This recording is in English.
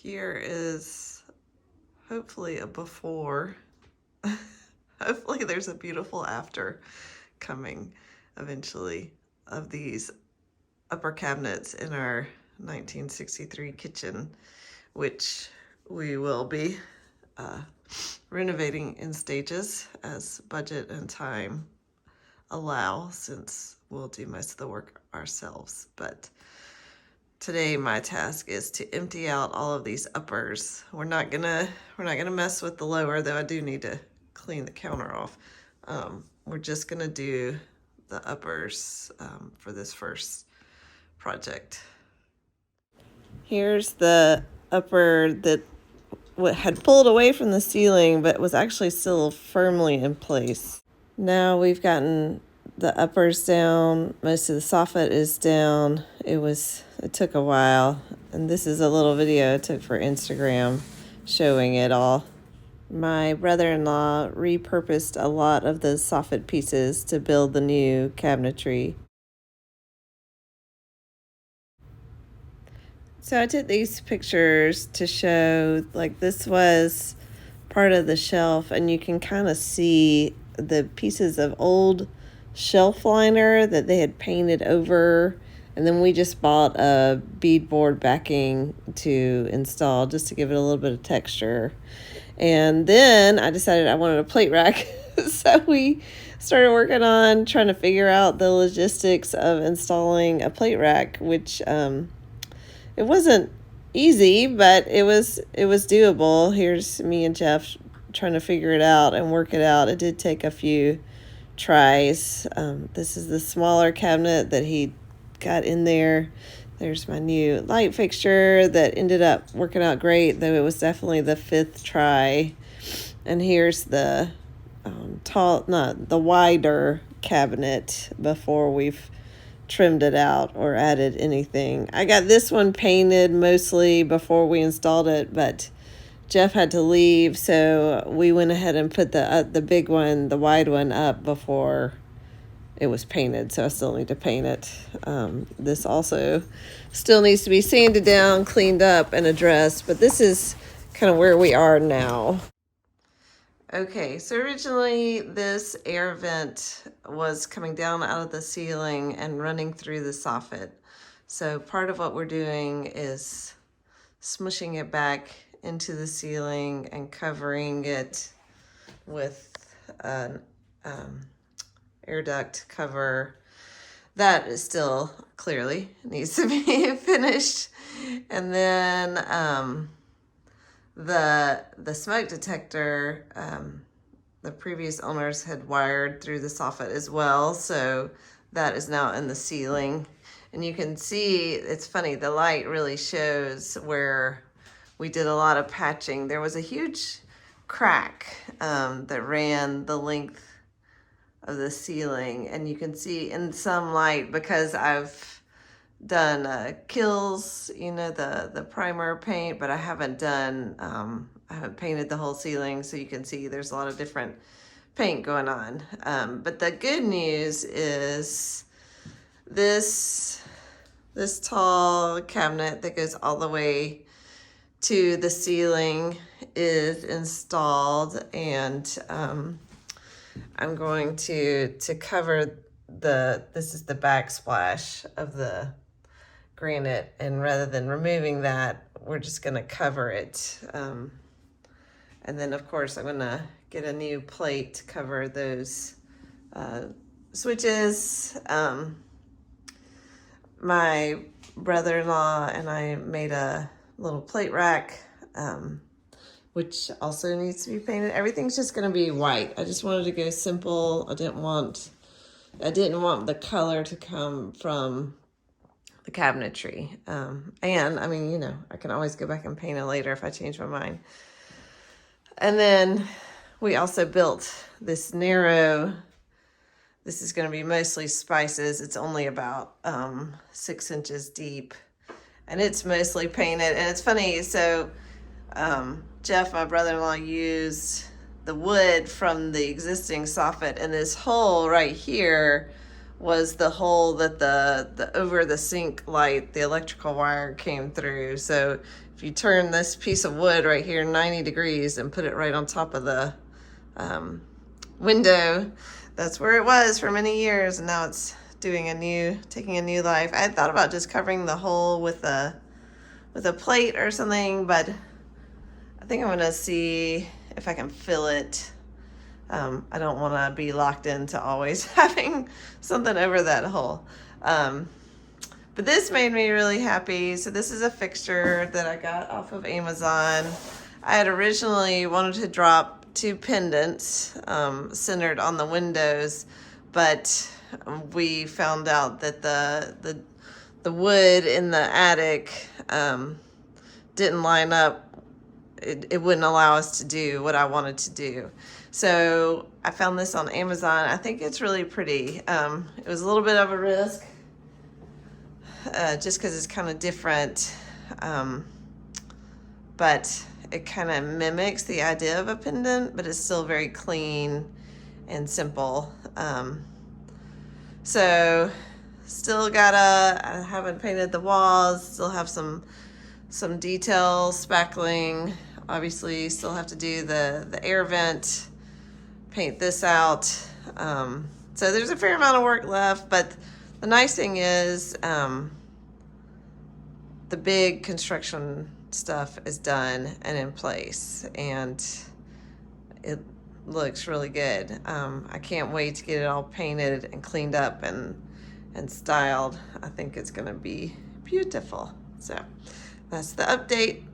Here is hopefully a before. Hopefully there's a beautiful after coming eventually of these upper cabinets in our 1963 kitchen, which we will be renovating in stages as budget and time allow, since we'll do most of the work ourselves. But today my task is to empty out all of these uppers. We're not gonna mess with the lower, though I do need to clean the counter off. We're just gonna do the uppers for this first project. Here's the upper that had pulled away from the ceiling but was actually still firmly in place. Now we've gotten the uppers down, most of the soffit is down. It took a while, and this is a little video I took for Instagram showing it all. My brother-in-law repurposed a lot of the soffit pieces to build the new cabinetry. So I took these pictures to show, like, this was part of the shelf, and you can kind of see the pieces of old shelf liner that they had painted over, and then we just bought a beadboard backing to install just to give it a little bit of texture. And then I decided I wanted a plate rack, so we started working on trying to figure out the logistics of installing a plate rack, which it wasn't easy, but it was doable. Here's me and Jeff trying to figure it out and work it out. It did take a few tries. This is the smaller cabinet that he got in there. There's my new light fixture that ended up working out great, though it was definitely the 5th try. And here's the the wider cabinet before we've trimmed it out or added anything. I got this one painted mostly before we installed it, but Jeff had to leave, so we went ahead and put the big one, the wide one, up before it was painted, so I still need to paint it. This also still needs to be sanded down, cleaned up, and addressed, but this is kind of where we are now. Okay, so originally this air vent was coming down out of the ceiling and running through the soffit. So part of what we're doing is smushing it back into the ceiling and covering it with an air duct cover. That is still clearly needs to be finished. And then the smoke detector, the previous owners had wired through the soffit as well, so that is now in the ceiling. And you can see, it's funny, the light really shows where we did a lot of patching. There was a huge crack that ran the length of the ceiling, and you can see in some light, because I've done kills, you know, the primer paint, but I haven't done I haven't painted the whole ceiling, so you can see there's a lot of different paint going on. But the good news is this tall cabinet that goes all the way to the ceiling is installed, and I'm going to cover this is the backsplash of the granite, and rather than removing that, we're just going to cover it. And then of course I'm going to get a new plate to cover those switches. My brother-in-law and I made a little plate rack, which also needs to be painted. Everything's just going to be white. I just wanted to go simple. I didn't want the color to come from the cabinetry. And I mean, you know, I can always go back and paint it later if I change my mind. And then we also built this narrow, this is going to be mostly spices. It's only about 6 inches deep, and it's mostly painted. And it's funny, so Jeff, my brother-in-law, used the wood from the existing soffit, and this hole right here was the hole that the over the sink light, the electrical wire came through. So if you turn this piece of wood right here 90 degrees and put it right on top of the window, that's where it was for many years, and now it's taking a new life. I had thought about just covering the hole with a plate or something, but I think I'm gonna see if I can fill it. I don't want to be locked into always having something over that hole. But this made me really happy. So this is a fixture that I got off of Amazon. I had originally wanted to drop 2 pendants centered on the windows, but we found out that the wood in the attic didn't line up. It wouldn't allow us to do what I wanted to do. So I found this on Amazon. I think it's really pretty. It was a little bit of a risk, just because it's kind of different, but it kind of mimics the idea of a pendant, but it's still very clean and simple. So still I haven't painted the walls, still have some details, spackling. Obviously still have to do the air vent, paint this out. So there's a fair amount of work left, but the nice thing is the big construction stuff is done and in place, and it looks really good. I can't wait to get it all painted and cleaned up and styled. I think it's gonna be beautiful. So that's the update.